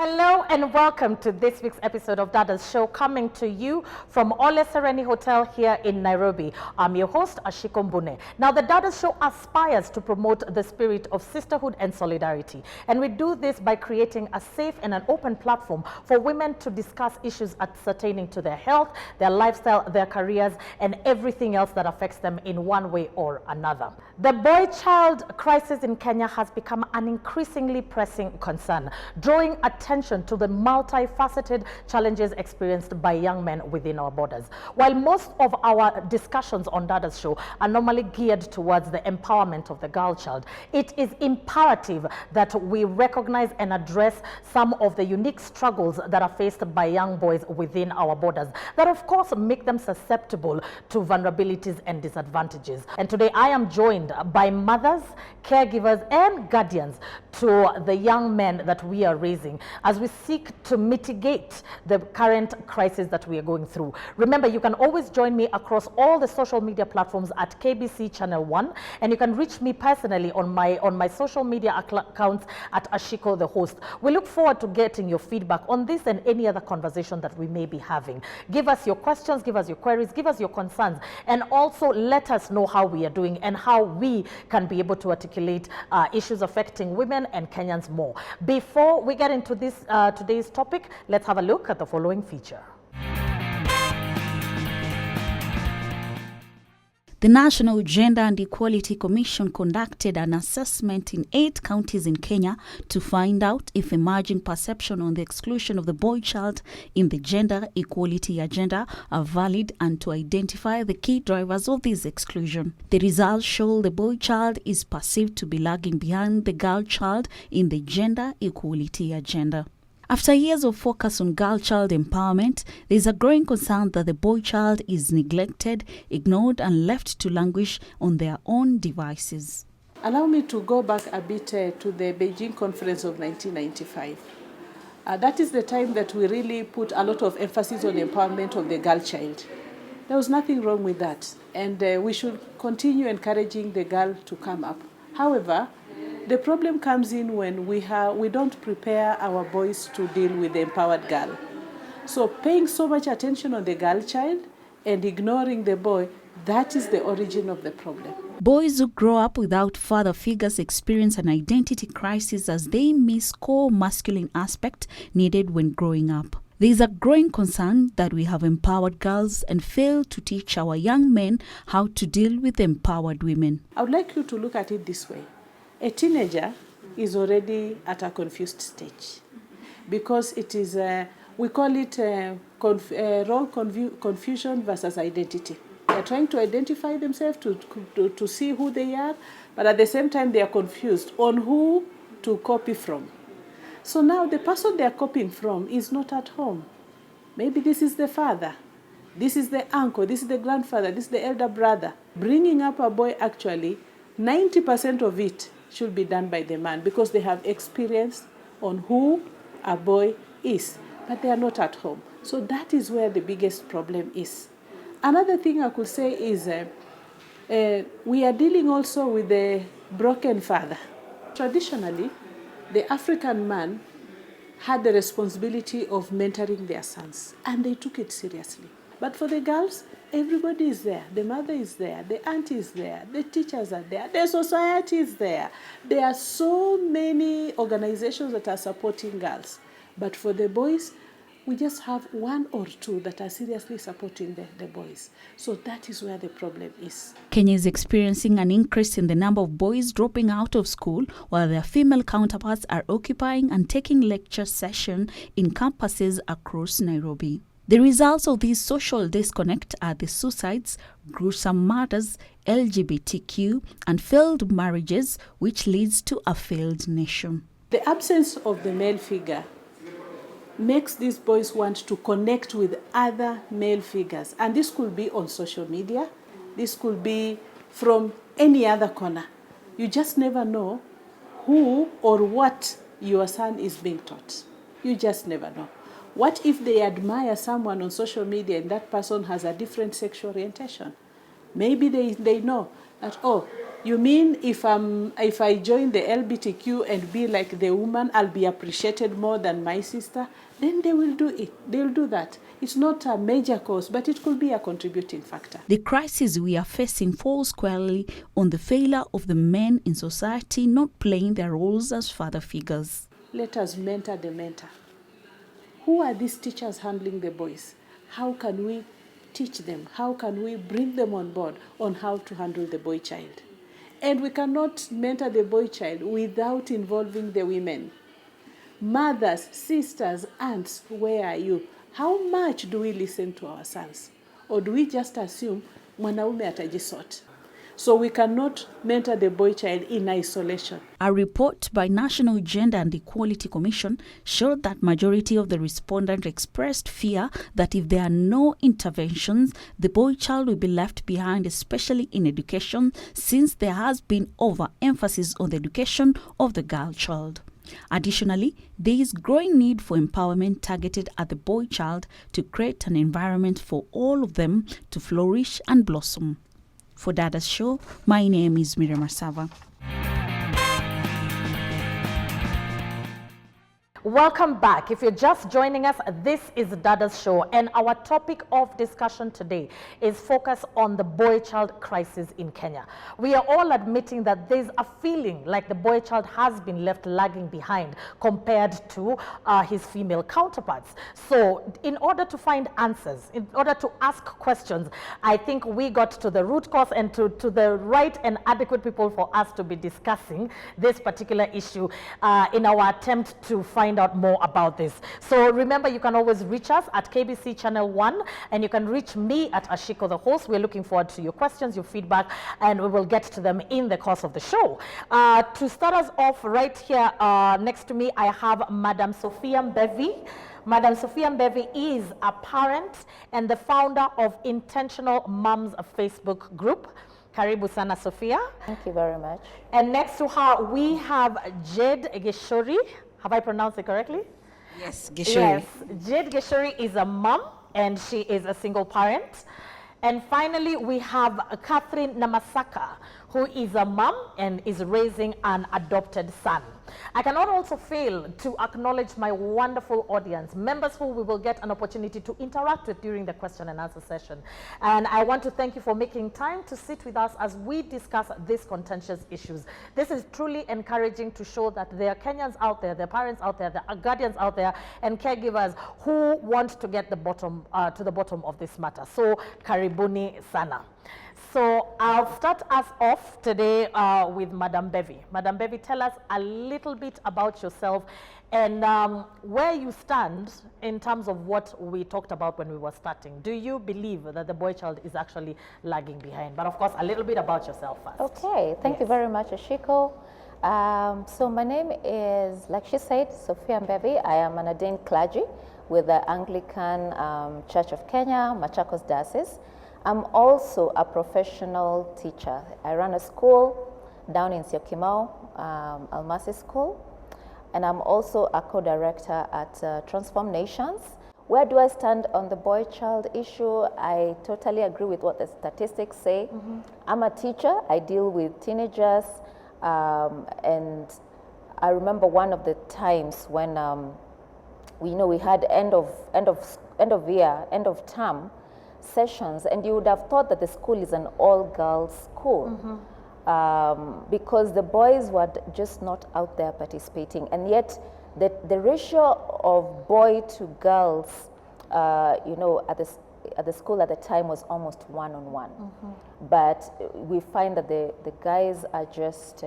Hello and welcome to this week's episode of Dadas Show, coming to you from Ole Sereni Hotel here in Nairobi. I'm your host, Ashiko Mbune. Now, the Dadas Show aspires to promote the spirit of sisterhood and solidarity. And we do this by creating a safe and an open platform for women to discuss issues pertaining to their health, their lifestyle, their careers, and everything else that affects them in one way or another. The boy-child crisis in Kenya has become an increasingly pressing concern, drawing attention to the multifaceted challenges experienced by young men within our borders. While most of our discussions on Dadas Show are normally geared towards the empowerment of the girl child, it is imperative that we recognize and address some of the unique struggles that are faced by young boys within our borders that of course make them susceptible to vulnerabilities and disadvantages. And today I am joined by mothers, caregivers and guardians to the young men that we are raising as we seek to mitigate the current crisis that we are going through. Remember, you can always join me across all the social media platforms at KBC Channel 1, and you can reach me personally on my social media accounts at Ashiko the host. We look forward to getting your feedback on this and any other conversation that we may be having. Give us your questions, give us your queries, give us your concerns, and also let us know how we are doing and how we can be able to articulate issues affecting women and Kenyans more. Before we get into this today's topic, let's have a look at the following feature. The National Gender and Equality Commission conducted an assessment in 8 counties in Kenya to find out if emerging perception on the exclusion of the boy child in the gender equality agenda are valid and to identify the key drivers of this exclusion. The results show the boy child is perceived to be lagging behind the girl child in the gender equality agenda. After years of focus on girl child empowerment, there is a growing concern that the boy child is neglected, ignored, and left to languish on their own devices. Allow me to go back a bit to the Beijing Conference of 1995. That is the time that we really put a lot of emphasis on the empowerment of the girl child. There was nothing wrong with that, and we should continue encouraging the girl to come up. However, the problem comes in when we don't prepare our boys to deal with the empowered girl. So paying so much attention on the girl child and ignoring the boy, that is the origin of the problem. Boys who grow up without father figures experience an identity crisis as they miss core masculine aspect needed when growing up. There is a growing concern that we have empowered girls and fail to teach our young men how to deal with empowered women. I would like you to look at it this way. A teenager is already at a confused stage because it is, we call it role confusion versus identity. They are trying to identify themselves to see who they are, but at the same time they are confused on who to copy from. So now the person they are copying from is not at home. Maybe this is the father, this is the uncle, this is the grandfather, this is the elder brother. Bringing up a boy, actually, 90% of it should be done by the man because they have experience on who a boy is, but they are not at home. So that is where the biggest problem is. Another thing I could say is we are dealing also with the broken father. Traditionally, the African man had the responsibility of mentoring their sons, and they took it seriously. But for the girls, everybody is there. The mother is there, the auntie is there, the teachers are there, the society is there. There are so many organizations that are supporting girls. But for the boys, we just have 1 or 2 that are seriously supporting the boys. So that is where the problem is. Kenya is experiencing an increase in the number of boys dropping out of school while their female counterparts are occupying and taking lecture sessions in campuses across Nairobi. The results of this social disconnect are the suicides, gruesome murders, LGBTQ, and failed marriages, which leads to a failed nation. The absence of the male figure makes these boys want to connect with other male figures. And this could be on social media. This could be from any other corner. You just never know who or what your son is being taught. You just never know. What if they admire someone on social media and that person has a different sexual orientation? Maybe they know that, oh, You mean if I join the LGBTQ and be like the woman, I'll be appreciated more than my sister? Then they will do it. They'll do that. It's not a major cause, but it could be a contributing factor. The crisis we are facing falls squarely on the failure of the men in society not playing their roles as father figures. Let us mentor the mentor. Who are these teachers handling the boys? How can we teach them? How can we bring them on board on how to handle the boy child? And we cannot mentor the boy child without involving the women. Mothers, sisters, aunts, where are you? How much do we listen to our sons? Or do we just assume mwanaume atajisort? So we cannot mentor the boy child in isolation. A report by National Gender and Equality Commission showed that majority of the respondents expressed fear that if there are no interventions, the boy child will be left behind, especially in education, since there has been overemphasis on the education of the girl child. Additionally, there is growing need for empowerment targeted at the boy child to create an environment for all of them to flourish and blossom. For Dadas Show, my name is Miriam Asava. Welcome back. If you're just joining us, this is Dadas Show, and our topic of discussion today is focus on the boy child crisis in Kenya. We are all admitting that there's a feeling like the boy child has been left lagging behind compared to his female counterparts. So in order to find answers, in order to ask questions, I think we got to the root cause and to the right and adequate people for us to be discussing this particular issue in our attempt to find out more about this. So remember, you can always reach us at KBC Channel 1, and you can reach me at Ashiko the host. We're looking forward to your questions, your feedback, and we will get to them in the course of the show. To start us off right here next to me, I have Madam Sophia Mbevi. Madam Sophia Mbevi is a parent and the founder of Intentional Moms Facebook group. Karibu sana, Sophia. Thank you very much. And next to her, we have Jade Geshori. Have I pronounced it correctly? Yes, Geshori. Yes, Jade Geshori is a mom and she is a single parent. And finally, we have Catherine Namasaka, who is a mom and is raising an adopted son. I cannot also fail to acknowledge my wonderful audience, members who we will get an opportunity to interact with during the question and answer session. And I want to thank you for making time to sit with us as we discuss these contentious issues. This is truly encouraging to show that there are Kenyans out there, there are parents out there, there are guardians out there, and caregivers who want to get to the bottom of this matter. So, karibuni sana. So I'll start us off today with Madam Mbevi. Madam Mbevi, tell us a little bit about yourself and where you stand in terms of what we talked about when we were starting. Do you believe that the boy child is actually lagging behind? But of course, a little bit about yourself first. Okay, thank you very much, Ashiko. So my name is, like she said, Sophia Mbevi. I am an ordained clergy with the Anglican Church of Kenya, Machakos Diocese. I'm also a professional teacher. I run a school down in Syokimau, Almasi School, and I'm also a co-director at Transform Nations. Where do I stand on the boy-child issue? I totally agree with what the statistics say. Mm-hmm. I'm a teacher. I deal with teenagers, and I remember one of the times when we had end of year, end of term sessions, and you would have thought that the school is an all-girls school. Mm-hmm. Because the boys were just not out there participating, and yet the ratio of boy to girls, at the school at the time was almost 1-on-1. Mm-hmm. But we find that the guys are just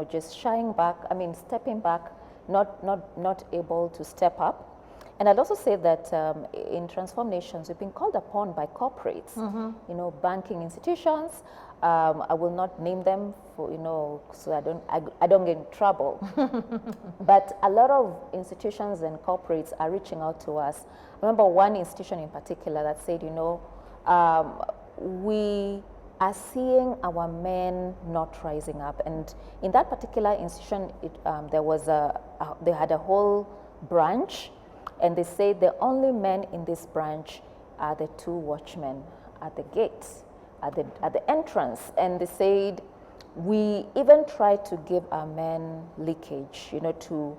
just shying back. I mean, stepping back, not able to step up. And I'd also say that in Transform Nations, we've been called upon by corporates, mm-hmm. Banking institutions. I will not name them for, so I don't get in trouble. But a lot of institutions and corporates are reaching out to us. I remember one institution in particular that said, we are seeing our men not rising up. And in that particular institution, they had a whole branch. And they say the only men in this branch are the 2 watchmen at the gates, at the entrance. And they said We even try to give our men leakage, to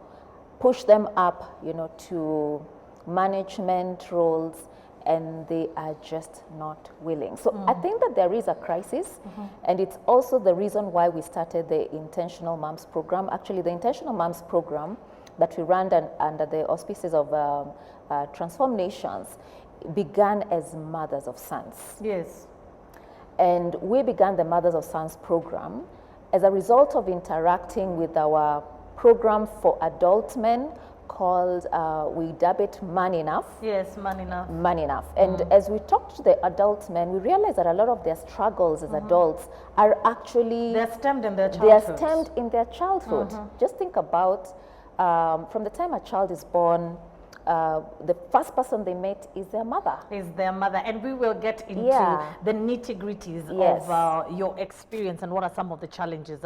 push them up, to management roles, and they are just not willing. So I think that there is a crisis, and it's also the reason why we started the Intentional Moms program. Actually, the Intentional Moms program that we ran under the auspices of Transform Nations began as Mothers of Sons. Yes. And we began the Mothers of Sons program as a result of interacting with our program for adult men called, we dub it Man Enough. Yes, Man Enough. Man Enough. And as we talked to the adult men, we realized that a lot of their struggles as adults are actually... They're stemmed in their childhood. They're stemmed in their childhood. Just think about, from the time a child is born, the first person they met is their mother. Is their mother. And we will get into the nitty-gritties of your experience and what are some of the challenges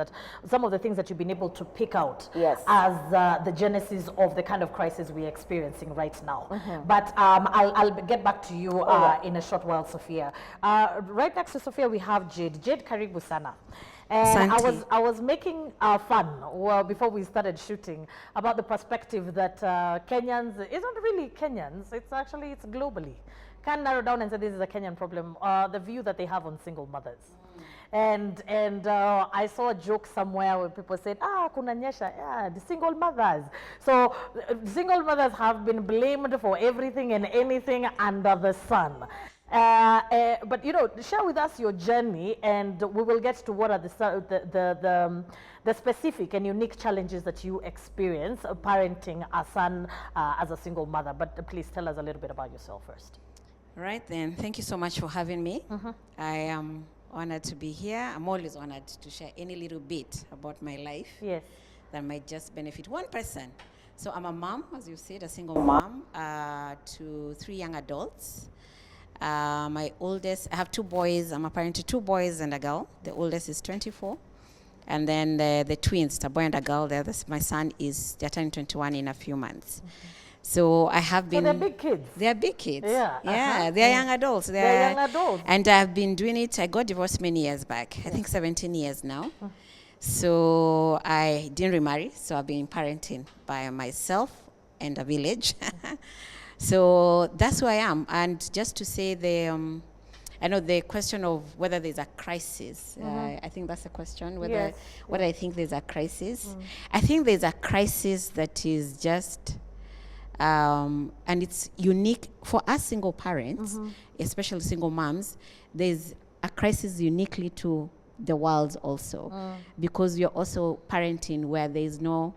some of the things that you've been able to pick out as the genesis of the kind of crisis we're experiencing right now. But I'll get back to you in a short while, Sophia. Right next to Sophia, we have Jade. Jade, karibu sana. And I was making fun before we started shooting about the perspective that Kenyans, isn't really Kenyans, it's globally. Can't narrow down and say this is a Kenyan problem, the view that they have on single mothers. And I saw a joke somewhere where people said, kuna nyesha, the single mothers. So single mothers have been blamed for everything and anything under the sun. But share with us your journey, and we will get to what are the specific and unique challenges that you experience parenting a son as a single mother. But please tell us a little bit about yourself first. Right then, thank you so much for having me. I am honored to be here. I'm always honored to share any little bit about my life that might just benefit one person. So I'm a mom, as you said, a single mom to 3 young adults. My oldest, I have 2 boys. I'm a parent to 2 boys and a girl. The oldest is 24. And then the twins, a boy and a girl, my son they're turning 21 in a few months. So I have been... So they're big kids. They're big kids. Yeah. They're young adults. They're young adults. And I've been doing it. I got divorced many years back. I think 17 years now. So I didn't remarry. So I've been parenting by myself and a village. So that's who I am. And just to say I know the question of whether there's a crisis, I think that's the question, whether I think there's a crisis. I think there's a crisis that is just, and it's unique for us single parents, especially single moms. There's a crisis uniquely to the world also, because you're also parenting where there's no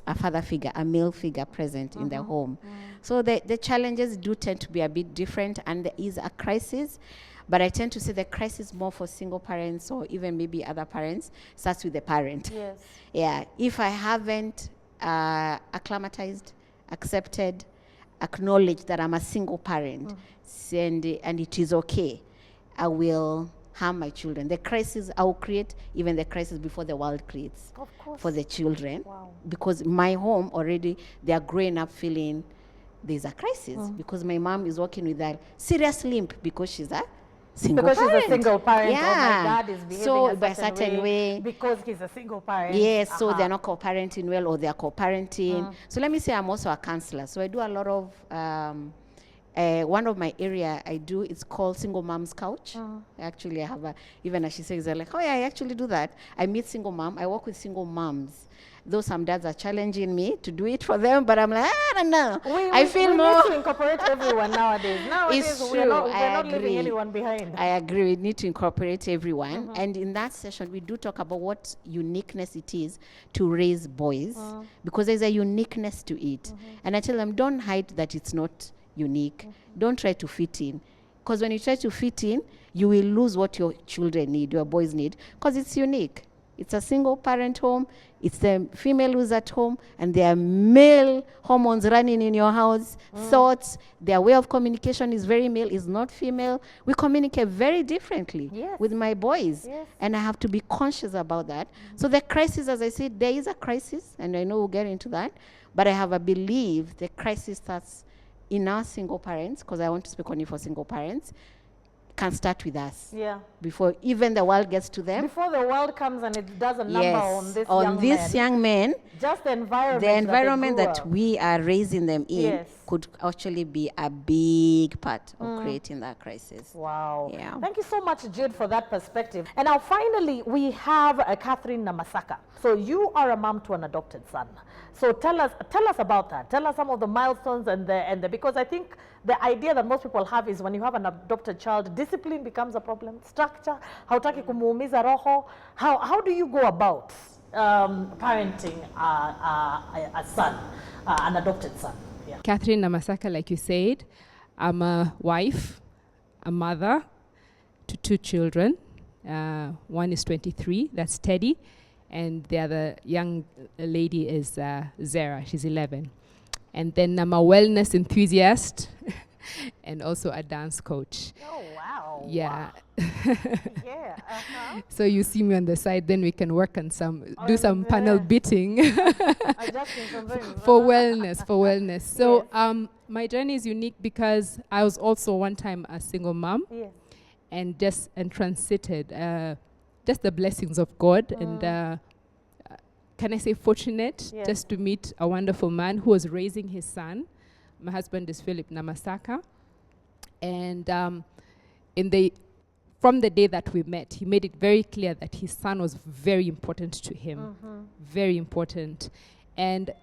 a father figure, a male figure present in the home. So the challenges do tend to be a bit different, and there is a crisis, but I tend to say the crisis more for single parents or even maybe other parents starts with the parent. Yes. Yeah, if I haven't acclimatized, accepted, acknowledged that I'm a single parent, and it is okay, I will harm my children. The crisis, I will create even the crisis before the world creates for the children. Wow. Because my home already, they are growing up feeling there's a crisis because my mom is working with a serious limp because she's a single parent. Because she's a single parent, yeah. or my dad is behaving a certain way. Because he's a single parent. Yes, so they're not co-parenting well, or they're co-parenting. So let me say I'm also a counselor. So I do a lot of, one of my area I do, it's called Single Mom's Couch. Actually, I have even as she says, they're like, oh yeah, I actually do that. I meet single mom, I work with single moms. Though some dads are challenging me to do it for them, but I'm like, I don't know. I feel more. We need to incorporate everyone nowadays. It's we're true. not leaving anyone behind. I agree. We need to incorporate everyone. And in that session, we do talk about what uniqueness it is to raise boys, because there's a uniqueness to it. And I tell them, don't hide that it's not unique. Don't try to fit in. Because when you try to fit in, you will lose what your children need, your boys need, because it's unique. It's a single parent home. It's the female who's at home, and there are male hormones running in your house, thoughts. Their way of communication is very male, is not female. We communicate very differently with my boys, and I have to be conscious about that. So the crisis, as I said, there is a crisis, and I know we'll get into that, but I have a belief the crisis starts in our single parents, because I want to speak only for single parents, can start with us Yeah. before even the world gets to them. Before the world comes and it does a number on this young man, just the the environment that, that we are raising them in Yes. could actually be a big part of creating that crisis. Wow. Yeah. Thank you so much, Jude, for that perspective. And now finally, we have Catherine Namasaka. So you are a mom to an adopted son. So tell us about that. Tell us some of the milestones and the because I think the idea that most people have is when you have an adopted child, discipline becomes a problem. Structure, hautaki kumuumiza roho. How do you go about parenting a son, an adopted son? Yeah. Catherine Namasaka, like you said, I'm a wife, a mother to 2 children. One is 23, that's Teddy, and the other young lady is Zara, she's 11. And then I'm a wellness enthusiast and also a dance coach. Oh, wow. Yeah. Yeah. So you see me on the side, then we can work on do some panel beating for wellness. So my journey is unique because I was also one time a single mom. Yes. And transited just the blessings of God and can I say fortunate just to meet a wonderful man who was raising his son. My husband is Philip Namasaka, and from the day that we met, he made it very clear that his son was very important to him, very important. And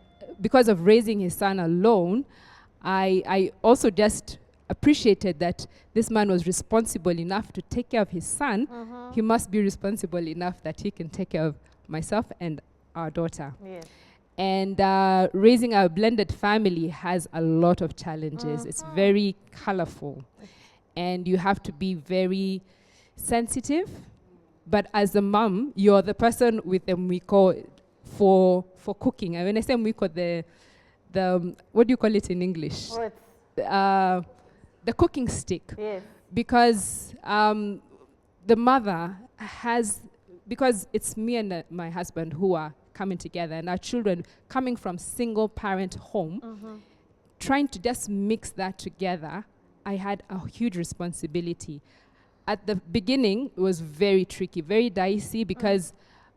because of raising his son alone, I also just appreciated that this man was responsible enough to take care of his son. He must be responsible enough that he can take care of myself and our daughter. Yes. And raising a blended family has a lot of challenges. It's very colorful. And you have to be very sensitive. But as a mom, you're the person with the mwiko for cooking. And when I say mwiko, the what do you call it in English? The cooking stick. Yes. Because the mother has, because it's me and my husband who are coming together and our children coming from single parent home, trying to just mix that together, I had a huge responsibility. At the beginning, it was very tricky, very dicey because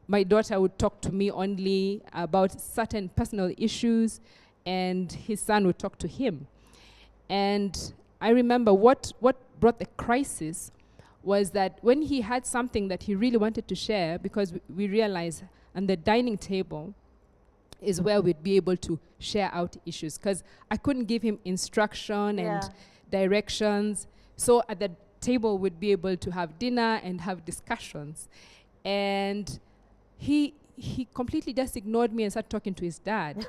my daughter would talk to me only about certain personal issues and his son would talk to him. And I remember what brought the crisis was that when he had something that he really wanted to share, because we realized on the dining table is where we'd be able to share out issues, because I couldn't give him instruction and directions. So at the table we'd be able to have dinner and have discussions. And he completely just ignored me and started talking to his dad.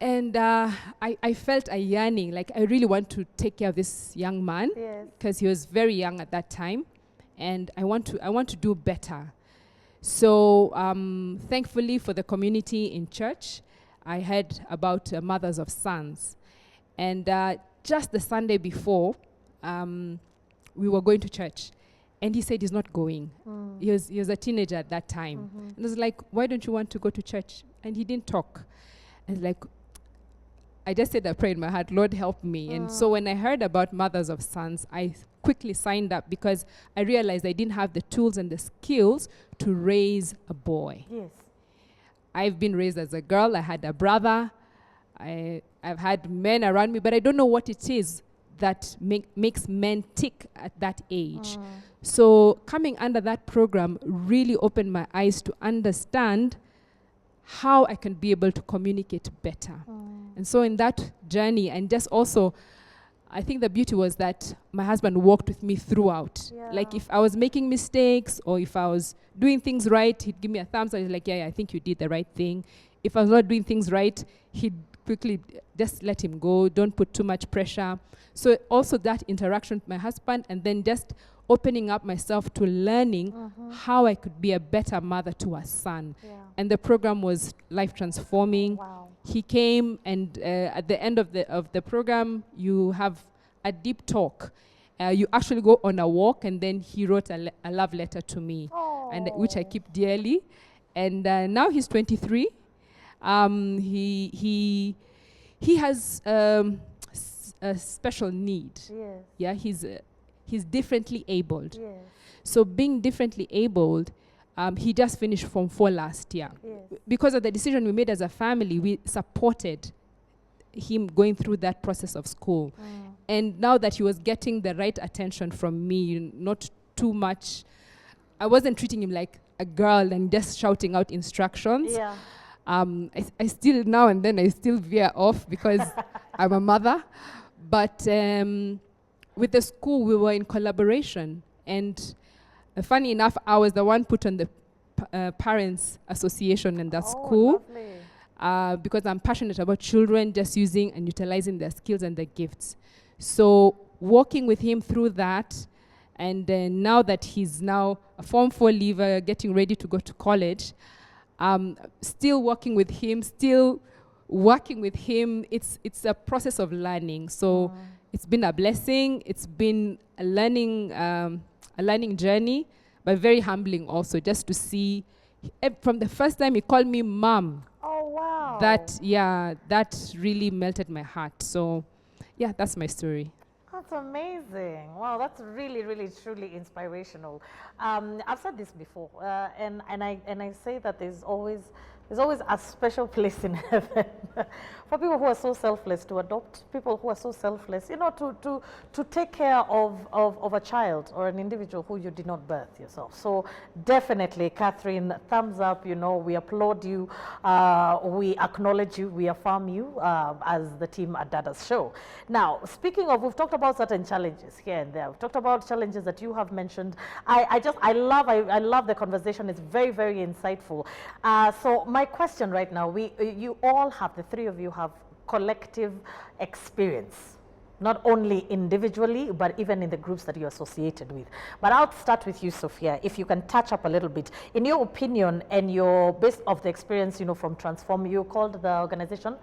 And I felt a yearning, like I really want to take care of this young man because he was very young at that time, and I want to do better. So thankfully for the community in church, I heard about mothers of sons, and just the Sunday before, we were going to church, and he said he's not going. He was a teenager at that time, and I was like, "Why don't you want to go to church?" And he didn't talk. I was like, I just said a prayer in my heart, Lord, help me. And so when I heard about mothers of sons, I quickly signed up because I realized I didn't have the tools and the skills to raise a boy. Yes. I've been raised as a girl. I had a brother. I've had men around me, but I don't know what it is that makes men tick at that age. So coming under that program really opened my eyes to understand how I can be able to communicate better. And so in that journey, and just also, I think the beauty was that my husband walked with me throughout. Like if I was making mistakes or if I was doing things right, he'd give me a thumbs up. He's like, yeah, I think you did the right thing. If I was not doing things right, he'd quickly just let him go. Don't put too much pressure. So also that interaction with my husband, and then just opening up myself to learning how I could be a better mother to a son. And the program was life transforming. He came, and at the end of the program, you have a deep talk. You actually go on a walk, and then he wrote a love letter to me, and which I keep dearly. And now he's 23. He has a special need. Yeah, he's differently abled. Yes. So being differently abled, he just finished Form 4 last year. Yes. Because of the decision we made as a family, we supported him going through that process of school. And now that he was getting the right attention from me, not too much, I wasn't treating him like a girl and just shouting out instructions. Yeah. I still, now and then, I still veer off because I'm a mother. But with the school, we were in collaboration. And funny enough, I was the one put on the Parents Association in that school. Lovely. Because I'm passionate about children just using and utilizing their skills and their gifts. So working with him through that, and then now that he's now a Form 4 leaver, getting ready to go to college, still working with him, it's a process of learning. So it's been a blessing. It's been a learning journey, but very humbling also, just to see from the first time he called me mom. Oh, wow. That really melted my heart. So yeah, that's my story. That's amazing. Wow, that's really, really, truly inspirational. I've said this before, and I say that there's always a special place in heaven for people who are so selfless to adopt, people who are so selfless, to take care of a child or an individual who you did not birth yourself. So definitely, Catherine, thumbs up. We applaud you, we acknowledge you, we affirm you as the team at Dadas Show. Now, speaking of, we've talked about certain challenges here and there. We've talked about challenges that you have mentioned. I love the conversation. It's very, very insightful. So my question right now, you all have, the three of you have collective experience, not only individually, but even in the groups that you're associated with. But I'll start with you, Sophia, if you can touch up a little bit. In your opinion and your based of the experience, from Transform, you called the organization?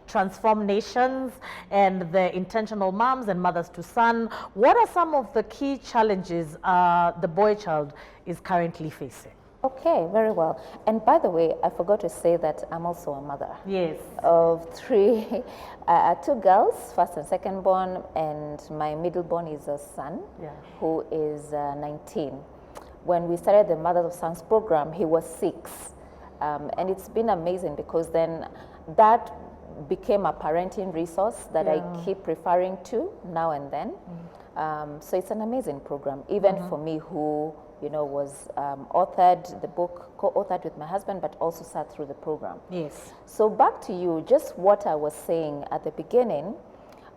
Transform Nations, and the intentional moms and mothers to son. What are some of the key challenges the boy child is currently facing? Okay, very well. And by the way, I forgot to say that I'm also a mother. Yes. Of two girls, first and second born, and my middle born is a son, who is 19. When we started the Mothers of Sons program, he was 6. And it's been amazing because then that became a parenting resource that I keep referring to now and then. So it's an amazing program, even for me who was authored the book, co-authored with my husband, but also sat through the program. Yes. So back to you, just what I was saying at the beginning,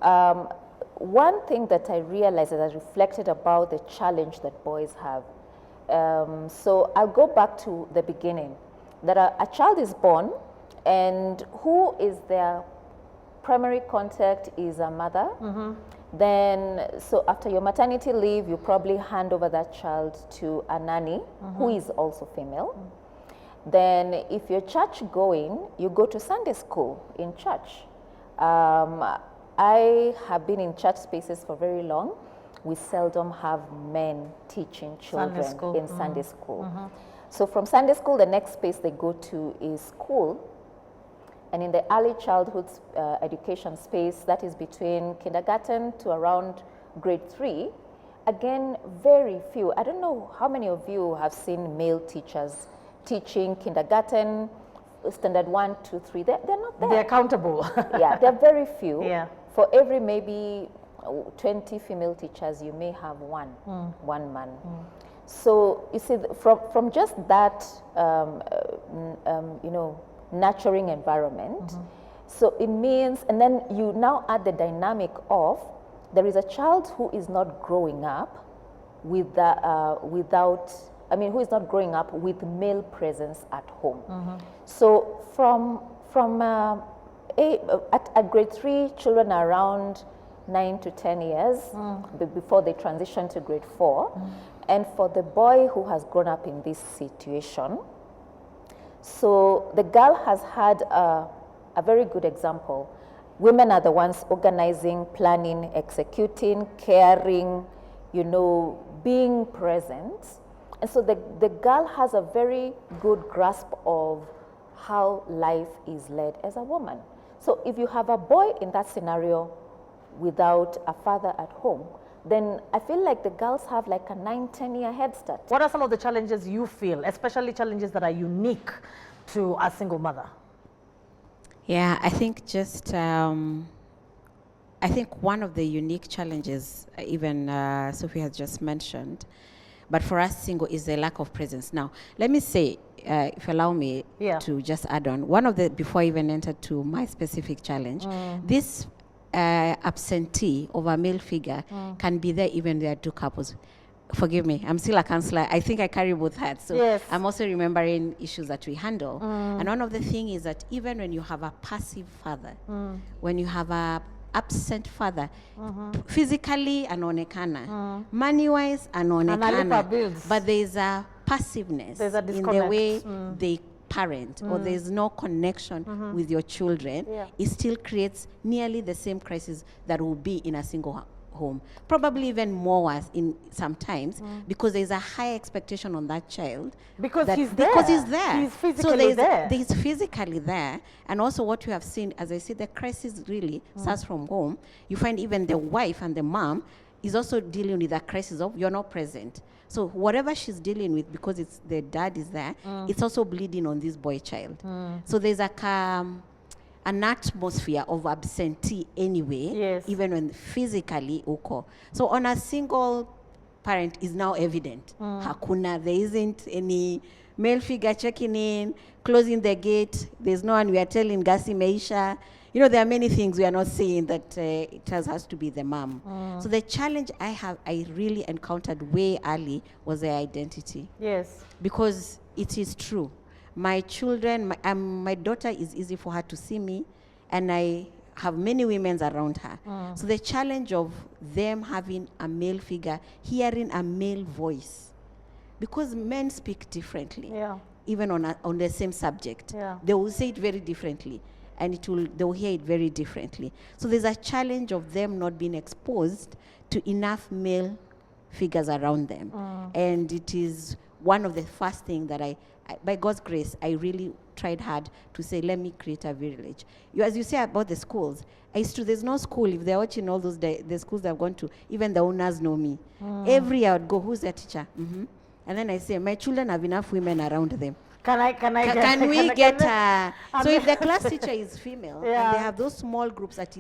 one thing that I realized as I reflected about the challenge that boys have, so I'll go back to the beginning, that a child is born, and who is their primary contact is a mother. Then, so after your maternity leave, you probably hand over that child to a nanny, who is also female. Then, if you're church going, you go to Sunday school in church. I have been in church spaces for very long. We seldom have men teaching children in Sunday school. So from Sunday school, the next space they go to is school. And in the early childhood education space, that is between kindergarten to around grade 3, again, very few. I don't know how many of you have seen male teachers teaching kindergarten, standard 1, 2, 3. They're not there. They're accountable. Yeah, they're very few. Yeah. For every maybe 20 female teachers, you may have one man. So you see, from just that, nurturing environment. So it means, and then you now add the dynamic of, there is a child who is not growing up who is not growing up with male presence at home. So at grade 3, children are around 9 to 10 years before they transition to grade 4. And for the boy who has grown up in this situation, so the girl has had a very good example. Women are the ones organizing, planning, executing, caring, being present. And so the girl has a very good grasp of how life is led as a woman. So if you have a boy in that scenario without a father at home, then I feel like the girls have like a 9-10 year head start. What are some of the challenges you feel, especially challenges that are unique to a single mother? Yeah, I think just, I think one of the unique challenges, even Sophie has just mentioned, but for us single, is the lack of presence. Now, let me say, if you allow me to just add on, one of the, before I even enter to my specific challenge, this absentee of a male figure can be there even there are two couples. Forgive me, I'm still a counselor. I think I carry both hats. So I'm also remembering issues that we handle. And one of the things is that even when you have a passive father, when you have a absent father, physically anaonekana, money-wise anaonekana, but there's a passiveness in the way they parent, or there's no connection with your children, it still creates nearly the same crisis that will be in a single home, probably even more worse in sometimes, because there's a high expectation on that child because he's there, he's physically he's physically there. And also what you have seen, as I said, the crisis really starts from home. You find even the wife and the mom is also dealing with that crisis of you're not present. So whatever she's dealing with, because it's the dad is there, it's also bleeding on this boy child. So there's an atmosphere of absentee anyway, even when physically uko. So on a single parent is now evident. Hakuna, there isn't any male figure checking in, closing the gate. There's no one we are telling Gasi Meisha. You know, there are many things we are not saying that it has to be the mom. So the challenge I really encountered way early was their identity. Yes. Because it is true. My children, my daughter is easy for her to see me, and I have many women around her. So the challenge of them having a male figure, hearing a male voice, because men speak differently, even on the same subject. They will say it very differently, and they'll hear it very differently. So there's a challenge of them not being exposed to enough male figures around them. And it is one of the first things that I, by God's grace, I really tried hard to say, let me create a village. As you say about the schools, there's no school, if they're watching all those, the schools I've gone to, even the owners know me. Every year I would go, who's their teacher? And then I say, my children have enough women around them. Can we get so if the class teacher is female, and they have those small groups that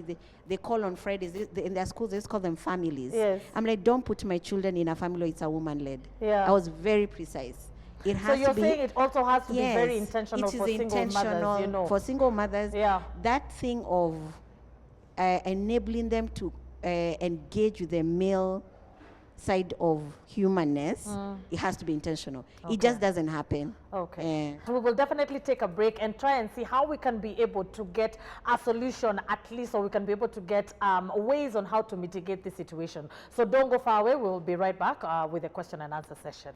they call on Fridays, in their schools, they just call them families. I'm like, don't put my children in a family, it's a woman-led. I was very precise. It has so you're to be, saying it also has to be very intentional it is for single mothers, you know. For single mothers, that thing of enabling them to engage with the male side of humanness, it has to be intentional. It just doesn't happen. We will definitely take a break and try and see how we can be able to get a solution, at least, or we can be able to get ways on how to mitigate the situation. So don't go far away. We'll be right back with a question and answer session.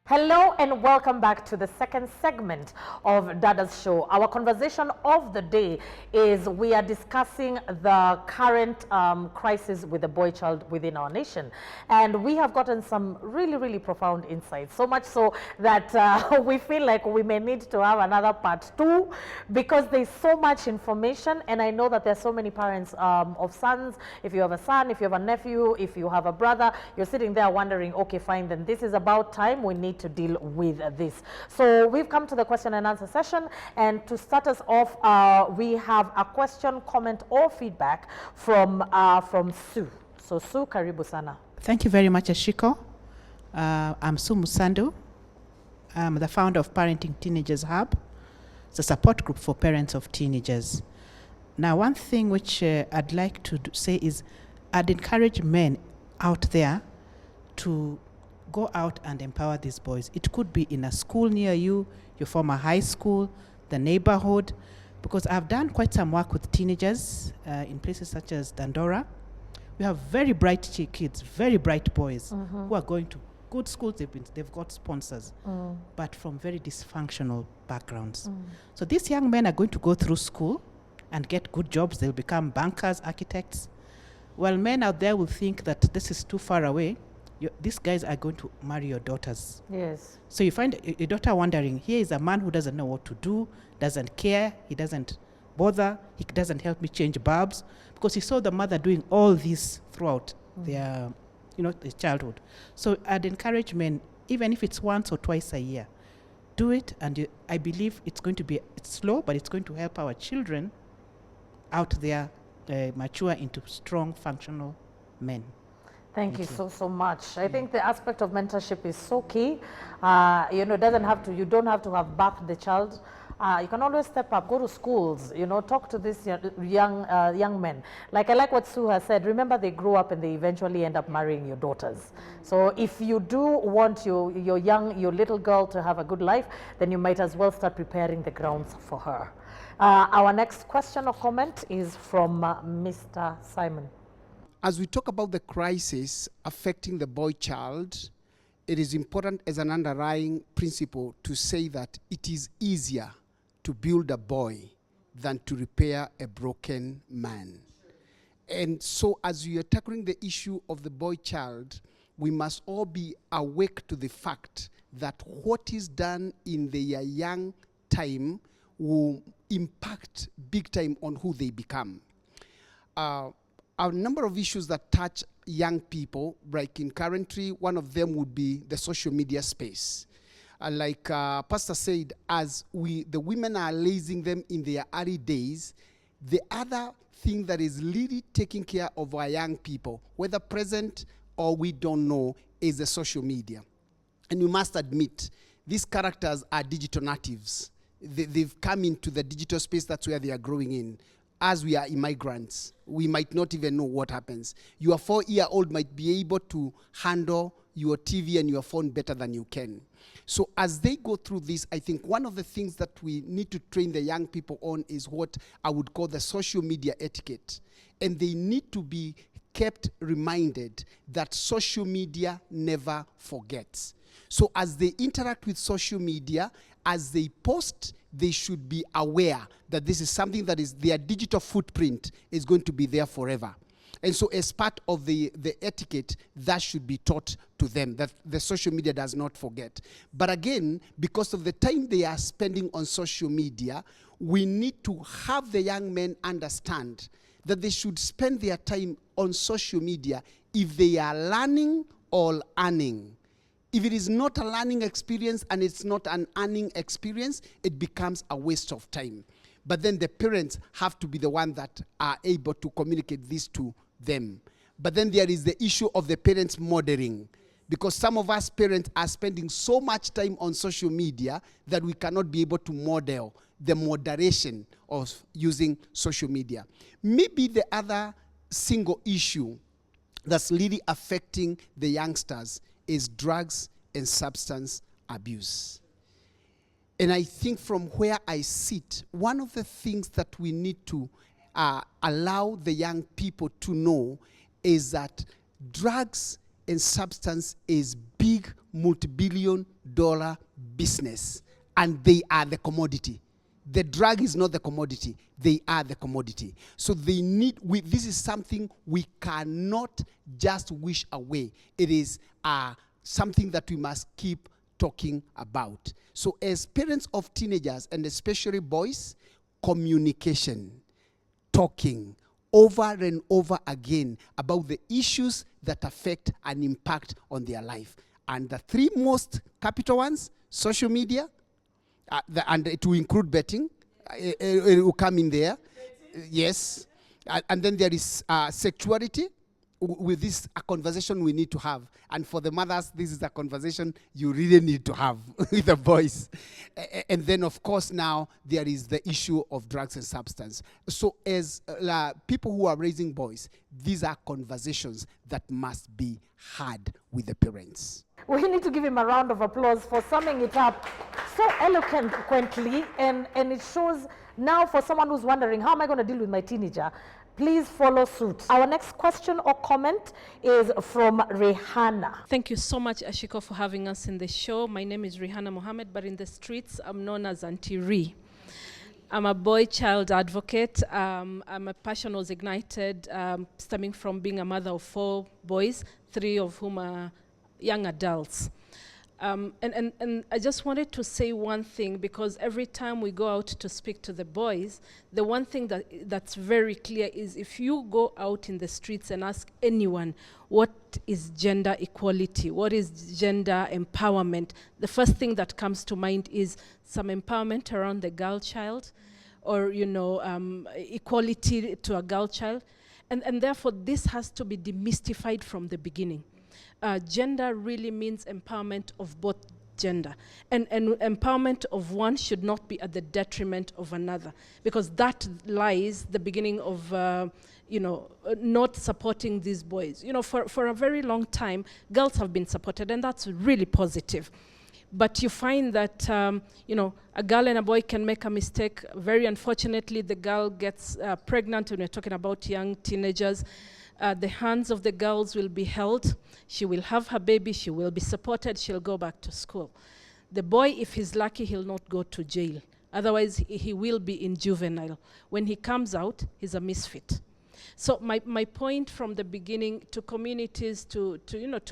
Hello and welcome back to the second segment of Dadas Show. Our conversation of the day is we are discussing the current crisis with the boy child within our nation. And we have gotten some really, really profound insights. So much so that we feel like we may need to have another part 2 because there's so much information. And I know that there's so many parents of sons. If you have a son, if you have a nephew, if you have a brother, you're sitting there wondering, okay, fine, then this is about time we need to deal with this. So we've come to the question and answer session, and to start us off, we have a question, comment, or feedback from Sue. So Sue, karibu sana. Thank you very much, Ashiko. I'm Sue Musando. I'm the founder of Parenting Teenagers Hub. It's a support group for parents of teenagers. Now, one thing which I'd like to say is I'd encourage men out there to go out and empower these boys. It could be in a school near you, your former high school, the neighborhood, because I've done quite some work with teenagers in places such as Dandora. We have very bright kids, very bright boys who are going to good schools. They've got sponsors, but from very dysfunctional backgrounds. So these young men are going to go through school and get good jobs. They'll become bankers, architects. Well, men out there will think that this is too far away. These guys are going to marry your daughters. Yes. So you find a daughter wondering, here is a man who doesn't know what to do, doesn't care, he doesn't bother, he doesn't help me change bulbs, because he saw the mother doing all this throughout their, their childhood. So I'd encourage men, even if it's once or twice a year, do it, and I believe it's slow, but it's going to help our children out there mature into strong, functional men. Thank you so much. I think the aspect of mentorship is so key. You don't have to have birthed the child. You can always step up, go to schools, talk to these young men. I like what Sue has said. Remember, they grow up and they eventually end up marrying your daughters. So if you do want your little girl to have a good life, then you might as well start preparing the grounds for her. Our next question or comment is from Mr. Simon. As we talk about the crisis affecting the boy child, it is important as an underlying principle to say that it is easier to build a boy than to repair a broken man. And so as we are tackling the issue of the boy child, we must all be awake to the fact that what is done in their young time will impact big time on who they become. A number of issues that touch young people, like in currently, one of them would be the social media space. Like Pastor said, as the women are raising them in their early days, the other thing that is really taking care of our young people, whether present or we don't know, is the social media. And we must admit, these characters are digital natives. They've come into the digital space, that's where they are growing in. As we are immigrants, we might not even know what happens. Your 4-year-old might be able to handle your TV and your phone better than you can. So as they go through this, I think one of the things that we need to train the young people on is what I would call the social media etiquette. And they need to be kept reminded that social media never forgets. So as they interact with social media, as they post, they should be aware that this is something that is their digital footprint is going to be there forever. And so as part of the etiquette, that should be taught to them, that the social media does not forget. But again, because of the time they are spending on social media, we need to have the young men understand that they should spend their time on social media if they are learning or earning. If it is not a learning experience and it's not an earning experience, it becomes a waste of time. But then the parents have to be the one that are able to communicate this to them. But then there is the issue of the parents modeling. Because some of us parents are spending so much time on social media that we cannot be able to model the moderation of using social media. Maybe the other single issue that's really affecting the youngsters is drugs and substance abuse. And I think from where I sit, one of the things that we need to allow the young people to know is that drugs and substance is big multi-billion-dollar business, and they are the commodity. The drug is not the commodity, they are the commodity. So they need, this is something we cannot just wish away. It is something that we must keep talking about. So as parents of teenagers, and especially boys, communication, talking over and over again about the issues that affect and impact on their life. And the three most capital ones, social media, and it will include betting, it will come in there, yes. And then there is sexuality. With this, a conversation we need to have. And for the mothers, this is a conversation you really need to have with the boys. And then, of course, now there is the issue of drugs and substance. So as people who are raising boys, these are conversations that must be had with the parents. We need to give him a round of applause for summing it up so eloquently, and it shows now for someone who's wondering, how am I going to deal with my teenager? Please follow suit. Our next question or comment is from Rihanna. Thank you so much, Ashiko, for having us in the show. My name is Rihanna Mohammed, but in the streets, I'm known as Auntie Ri. I'm a boy-child advocate. My passion was ignited stemming from being a mother of 4 boys, 3 of whom are young adults. And I just wanted to say one thing, because every time we go out to speak to the boys, the one thing that's very clear is if you go out in the streets and ask anyone, what is gender equality? What is gender empowerment? The first thing that comes to mind is some empowerment around the girl child, or equality to a girl child. And therefore, this has to be demystified from the beginning. Gender really means empowerment of both gender. And empowerment of one should not be at the detriment of another, because that lies the beginning of not supporting these boys. For a very long time, girls have been supported, and that's really positive. But you find that, a girl and a boy can make a mistake. Very unfortunately, the girl gets pregnant, and we're talking about young teenagers. The hands of the girls will be held. She will have her baby. She will be supported. She'll go back to school. The boy, if he's lucky, he'll not go to jail. Otherwise, he will be in juvenile. When he comes out, he's a misfit. So my point from the beginning to communities, to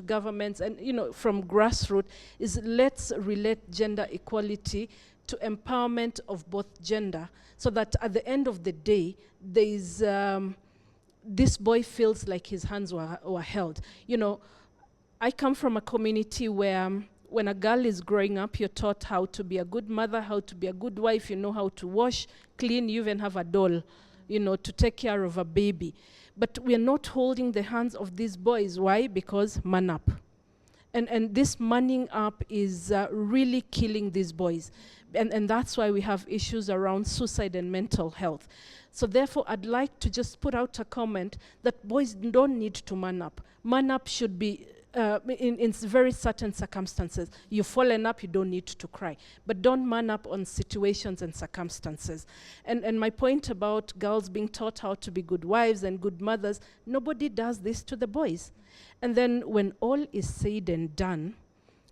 governments, and from grassroots is, let's relate gender equality to empowerment of both gender, so that at the end of the day, there is this boy feels like his hands were held. I come from a community where when a girl is growing up, you're taught how to be a good mother, how to be a good wife, you know how to wash, clean, you even have a doll, to take care of a baby. But we're not holding the hands of these boys. Why? Because man up. And this manning up is really killing these boys. And that's why we have issues around suicide and mental health. So therefore, I'd like to just put out a comment that boys don't need to man up. Man up should be in very certain circumstances. You've fallen up, you don't need to cry. But don't man up on situations and circumstances. And my point about girls being taught how to be good wives and good mothers, nobody does this to the boys. And then when all is said and done,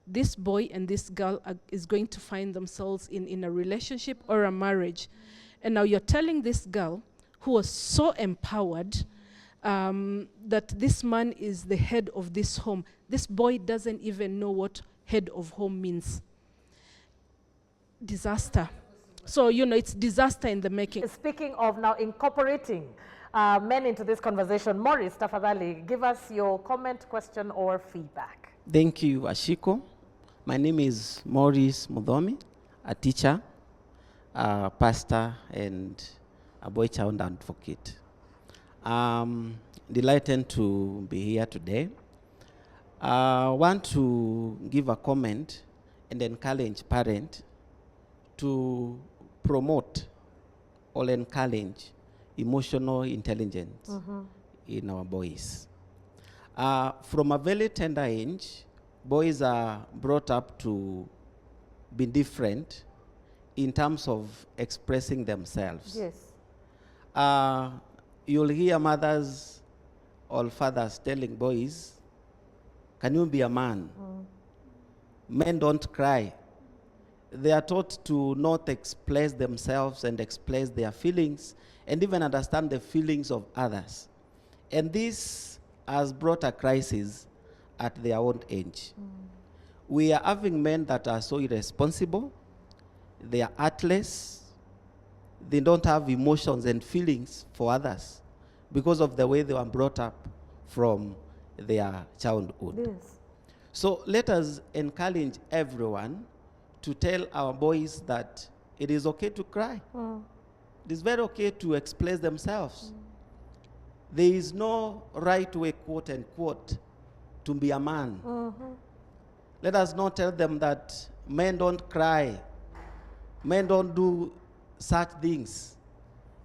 this boy and this girl is going to find themselves in a relationship or a marriage. And now you're telling this girl, who was so empowered, that this man is the head of this home. This boy doesn't even know what head of home means. Disaster. So, it's disaster in the making. Speaking of now incorporating men into this conversation, Maurice, tafadhali, give us your comment, question, or feedback. Thank you, Ashiko. My name is Maurice Mudhomi, a teacher, a pastor, and a boy child advocate. Delighted to be here today. I want to give a comment and encourage parents to promote or encourage emotional intelligence in our boys. From a very tender age, boys are brought up to be different in terms of expressing themselves. Yes. You'll hear mothers or fathers telling boys, can you be a man? Men don't cry. They are taught to not express themselves and express their feelings and even understand the feelings of others. And this has brought a crisis at their own age. We are having men that are so irresponsible, they are heartless, they don't have emotions and feelings for others because of the way they were brought up from their childhood. Yes. So let us encourage everyone to tell our boys that it is okay to cry. It is very okay to express themselves. There is no right way, quote unquote, to be a man. Let us not tell them that men don't cry, men don't do such things.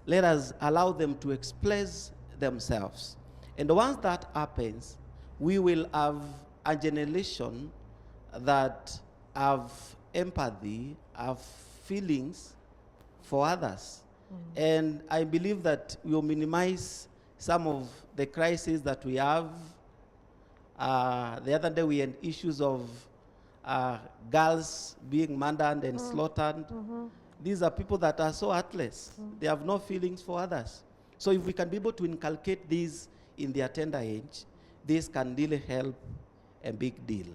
Let us allow them to express themselves. And once that happens, we will have a generation that have empathy, have feelings for others. And I believe that we will minimize some of the crises that we have. The other day we had issues of girls being murdered and slaughtered. These are people that are so heartless. They have no feelings for others. So if we can be able to inculcate these in their tender age, this can really help a big deal.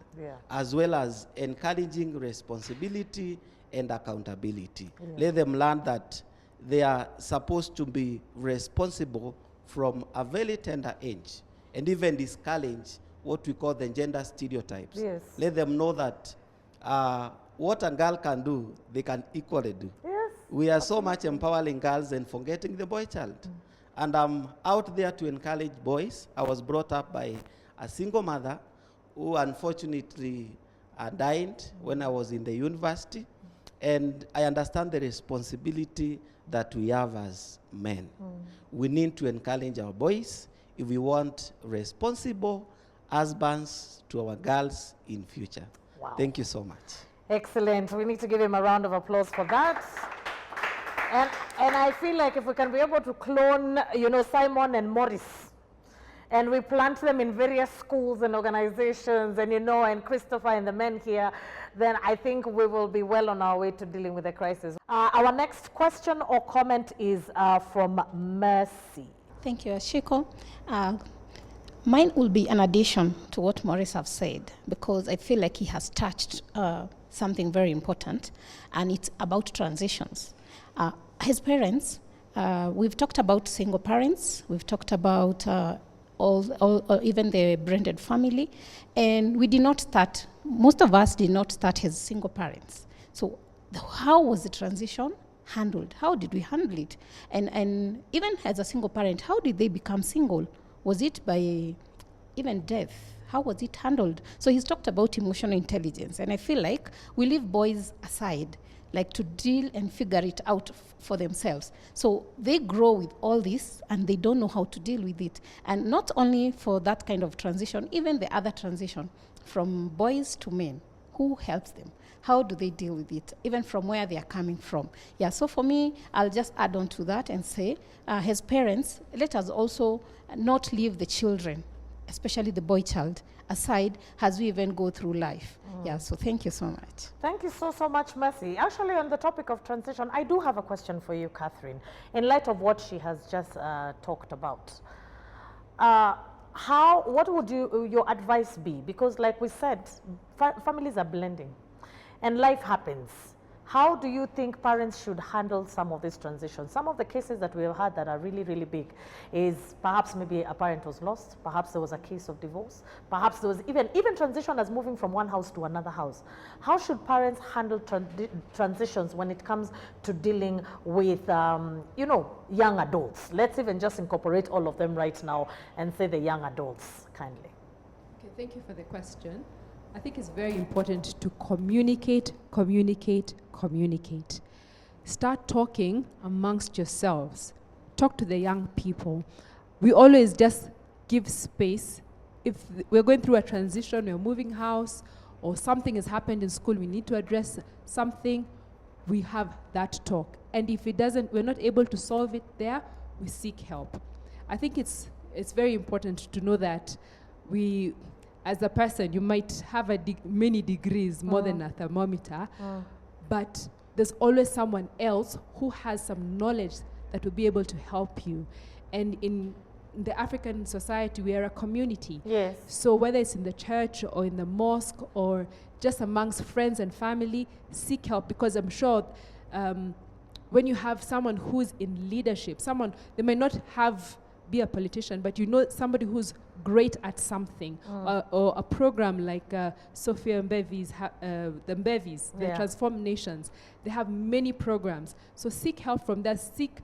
As well as encouraging responsibility and accountability. Let them learn that they are supposed to be responsible from a very tender age, and even discourage what we call the gender stereotypes. Let them know that what a girl can do, they can equally do. We are so much empowering girls and forgetting the boy child. And I'm out there to encourage boys. I was brought up by a single mother who unfortunately died when I was in the university. And I understand the responsibility that we have as men. We need to encourage our boys if we want responsible husbands to our girls in future. Thank you so much. Excellent. We need to give him a round of applause for that. And I feel like if we can be able to clone, Simon and Morris, and we plant them in various schools and organizations, and and Christopher and the men here, then I think we will be well on our way to dealing with the crisis. Our next question or comment is from Mercy. Thank you, Ashiko. Mine will be an addition to what Maurice have said, because I feel like he has touched something very important, and it's about transitions. His parents, we've talked about single parents, we've talked about even the blended family, and we did not start, most of us did not start as single parents. So how was the transition handled? How did we handle it? And even as a single parent, how did they become single? Was it by even death? How was it handled? So he's talked about emotional intelligence, and I feel like we leave boys aside, like to deal and figure it out for themselves. So they grow with all this and they don't know how to deal with it. And not only for that kind of transition, even the other transition from boys to men, who helps them? How do they deal with it, even from where they are coming from? Yeah, so for me, I'll just add on to that and say, as parents, let us also not leave the children, especially the boy child, aside as we even go through life. Yeah, so thank you so much. Thank you so much, Mercy. Actually, on the topic of transition, I do have a question for you, Catherine, in light of what she has just talked about. What would your advice be? Because like we said, families are blending and life happens. How do you think parents should handle some of these transitions? Some of the cases that we have had that are really, really big is perhaps maybe a parent was lost, perhaps there was a case of divorce, perhaps there was even transition as moving from one house to another house. How should parents handle transitions when it comes to dealing with, young adults? Let's even just incorporate all of them right now and say the young adults, kindly. Okay, thank you for the question. I think it's very important to communicate. Start talking amongst yourselves. Talk to the young people. We always just give space. If we're going through a transition, we're moving house, or something has happened in school, we need to address something, we have that talk. And if we're not able to solve it there, we seek help. I think it's very important to know that as a person, you might have many degrees, more than a thermometer, but there's always someone else who has some knowledge that will be able to help you. And in the African society, we are a community. Yes. So whether it's in the church or in the mosque or just amongst friends and family, seek help, because I'm sure when you have someone who's in leadership, they may not be a politician, but somebody who's great at something, or a program like Sophia Mbevi's, the Mbevis, the Transform Nations. They have many programs. So seek help from that. Seek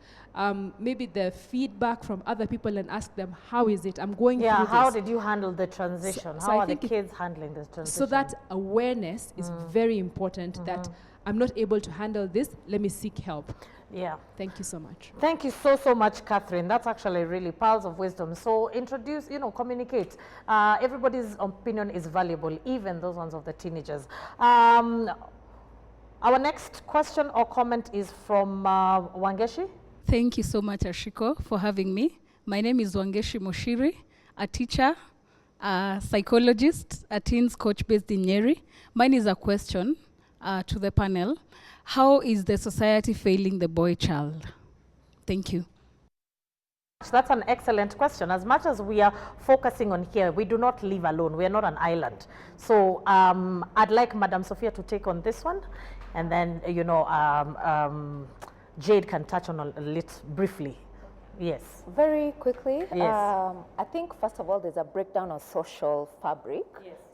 maybe the feedback from other people and ask them, how is it? I'm going through this. How did you handle the transition? How are the kids handling this transition? So that awareness is very important, that I'm not able to handle this, let me seek help. Yeah. Thank you so much. Thank you so much, Catherine. That's actually really pearls of wisdom. So introduce, communicate. Everybody's opinion is valuable, even those ones of the teenagers. Our next question or comment is from Wangeshi. Thank you so much, Ashiko, for having me. My name is Wangeshi Moshiri, a teacher, a psychologist, a teens coach based in Nyeri. Mine is a question to the panel. How is the society failing the boy child? Thank you. That's an excellent question. As much as we are focusing on here, we do not live alone. We are not an island. So I'd like Madam Sophia to take on this one. And then, Jade can touch on a little briefly. Yes. Very quickly, Yes. I think first of all, there's a breakdown of social fabric,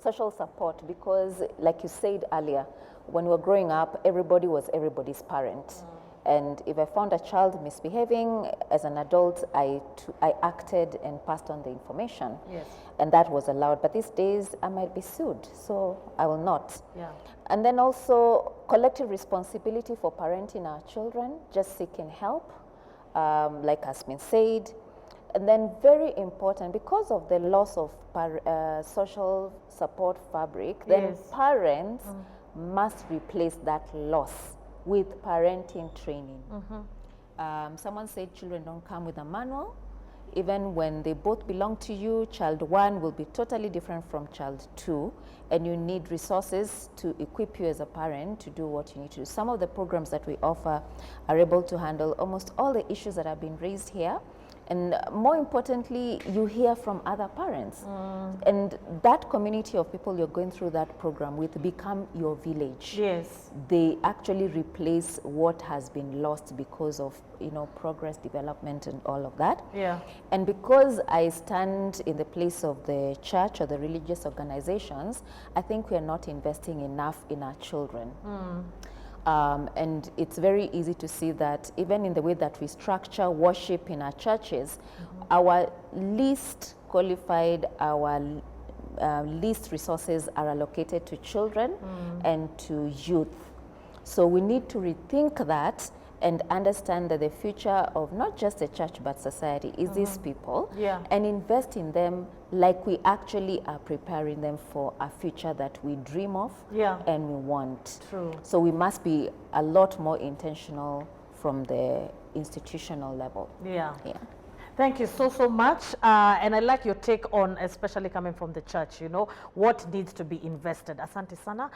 social support, because like you said earlier, when we were growing up, everybody was everybody's parent. And if I found a child misbehaving as an adult, I acted and passed on the information. Yes. And that was allowed. But these days, I might be sued, so I will not. Yeah. And then also collective responsibility for parenting our children, just seeking help, like has been said. And then very important, because of the loss of social support fabric, then Yes. parents must replace that loss with parenting training. Someone said children don't come with a manual. Even when they both belong to you, child 1 will be totally different from child 2, and you need resources to equip you as a parent to do what you need to do. Some of the programs that we offer are able to handle almost all the issues that have been raised here. And more importantly, you hear from other parents. And that community of people you're going through that program with become your village. Yes. They actually replace what has been lost because of, progress, development, and all of that. Yeah. And because I stand in the place of the church or the religious organizations, I think we are not investing enough in our children. And it's very easy to see that even in the way that we structure worship in our churches, our least qualified, our least resources are allocated to children and to youth. So we need to rethink that and understand that the future of not just the church but society is these people, and invest in them like we actually are preparing them for a future that we dream of and we want. True. So we must be a lot more intentional from the institutional level. Yeah. Thank you so much. And I like your take on, especially coming from the church, what needs to be invested. Asante sana.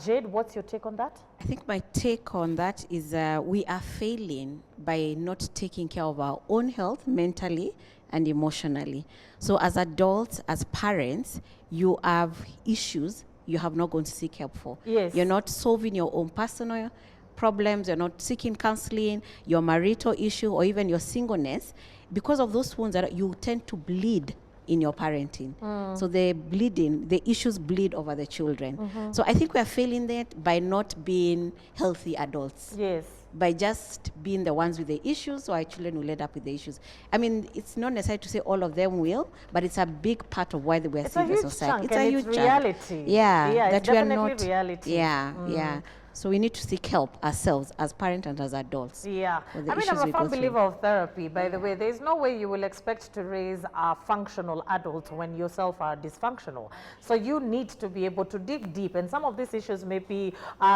Jade, what's your take on that? I think my take on that is we are failing by not taking care of our own health mentally and emotionally. So as adults, as parents, you have issues you have not gone to seek help for. Yes. You're not solving your own personal problems, you're not seeking counseling, your marital issue, or even your singleness. Because of those wounds, that you tend to bleed in your parenting. So the issues bleed over the children. So I think we are failing that by not being healthy adults. Yes. By just being the ones with the issues, so our children will end up with the issues. I mean, it's not necessary to say all of them will, but it's a big part of why we are seeing the society. It's a huge reality. Yeah, it's that we are definitely not. reality. Yeah. So we need to seek help ourselves as parents and as adults. Yeah. for the I mean, issues I'm a we go firm through. believer of therapy, by the way. There's no way you will expect to raise a functional adult when yourself are dysfunctional. So you need to be able to dig deep, and some of these issues may be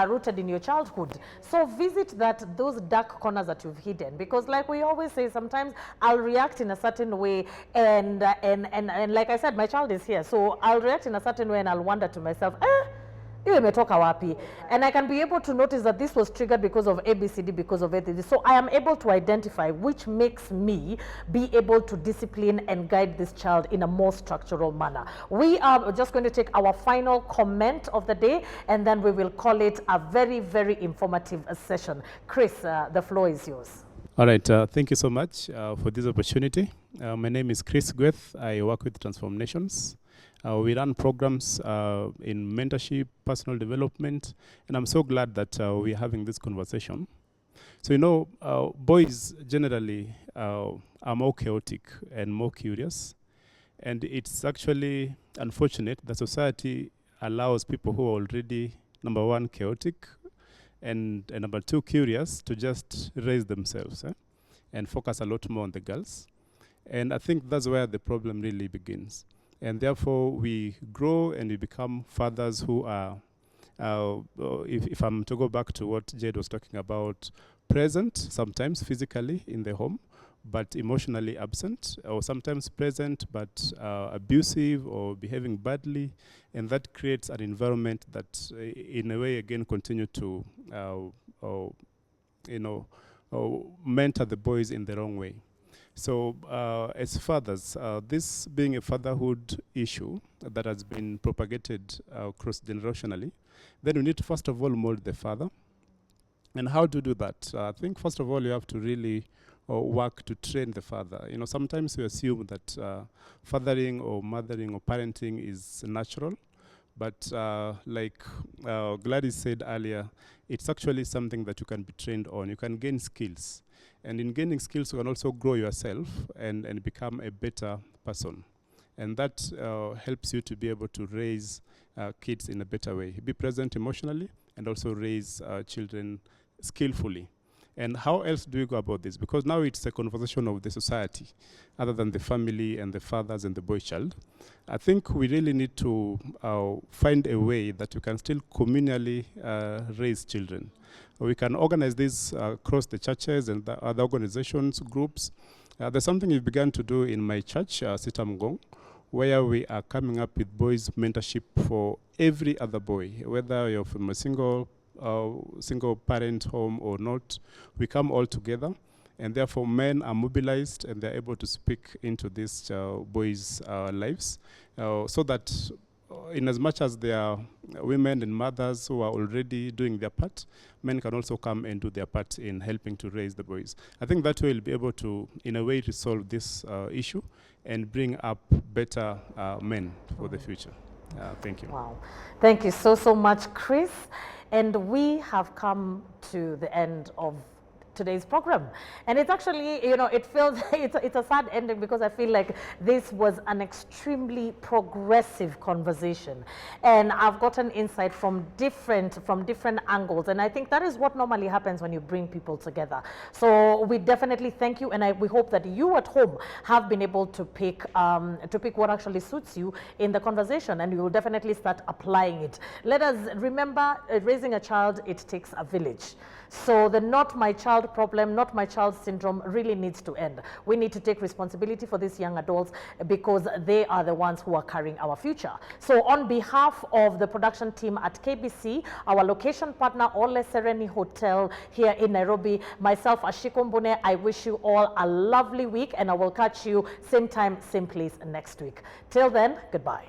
rooted in your childhood. So visit those dark corners that you've hidden, because like we always say, sometimes I'll react in a certain way, and like I said, my child is here, so I'll react in a certain way, and I'll wonder to myself, imetoka wapi? And I can be able to notice that this was triggered because of ABCD, because of ABCD. So I am able to identify, which makes me be able to discipline and guide this child in a more structural manner. We are just going to take our final comment of the day, and then we will call it a very, very informative session. Chris, the floor is yours. All right, thank you so much for this opportunity. My name is Chris Gweth. I work with Transform Nations. We run programs in mentorship, personal development, and I'm so glad that we're having this conversation. So, boys generally are more chaotic and more curious, and it's actually unfortunate that society allows people who are already, number one, chaotic, and number two, curious to just raise themselves and focus a lot more on the girls. And I think that's where the problem really begins. And therefore, we grow and we become fathers who are, if I'm to go back to what Jade was talking about, present sometimes physically in the home, but emotionally absent, or sometimes present but abusive or behaving badly, and that creates an environment that, in a way, again, continue to, mentor the boys in the wrong way. So, as fathers, this being a fatherhood issue that has been propagated cross-generationally, then we need to first of all mold the father. And how to do that? I think first of all you have to really work to train the father. You know, sometimes we assume that fathering or mothering or parenting is natural, but like Gladys said earlier, it's actually something that you can be trained on. You can gain skills. And in gaining skills, you can also grow yourself and become a better person. And that helps you to be able to raise kids in a better way. Be present emotionally and also raise children skillfully. And how else do we go about this? Because now it's a conversation of the society, other than the family and the fathers and the boy child. I think we really need to find a way that we can still communally raise children. We can organize this across the churches and the other organizations, groups. There's something we've begun to do in my church, Sitamgong, where we are coming up with boys' mentorship for every other boy, whether you're from a single parent home or not. We come all together, and therefore men are mobilized and they're able to speak into these boys' lives, so that in as much as there are women and mothers who are already doing their part, men can also come and do their part in helping to raise the boys. I think that way we'll be able to, in a way, resolve this issue and bring up better men for the future. Thank you. Wow. Thank you so much, Chris. And we have come to the end of today's program, and it's actually, you know, it feels it's a sad ending, because I feel like this was an extremely progressive conversation, and I've gotten insight from different angles, and I think that is what normally happens when you bring people together. So we definitely thank you, and we hope that you at home have been able to pick what actually suits you in the conversation, and you will definitely start applying it. Let us remember, raising a child, it takes a village. So the not my child problem, not my child syndrome really needs to end. We need to take responsibility for these young adults, because they are the ones who are carrying our future. So on behalf of the production team at KBC, our location partner, Ole Sereni Hotel here in Nairobi, myself, Ashiko Mbune, I wish you all a lovely week, and I will catch you same time, same place next week. Till then, goodbye.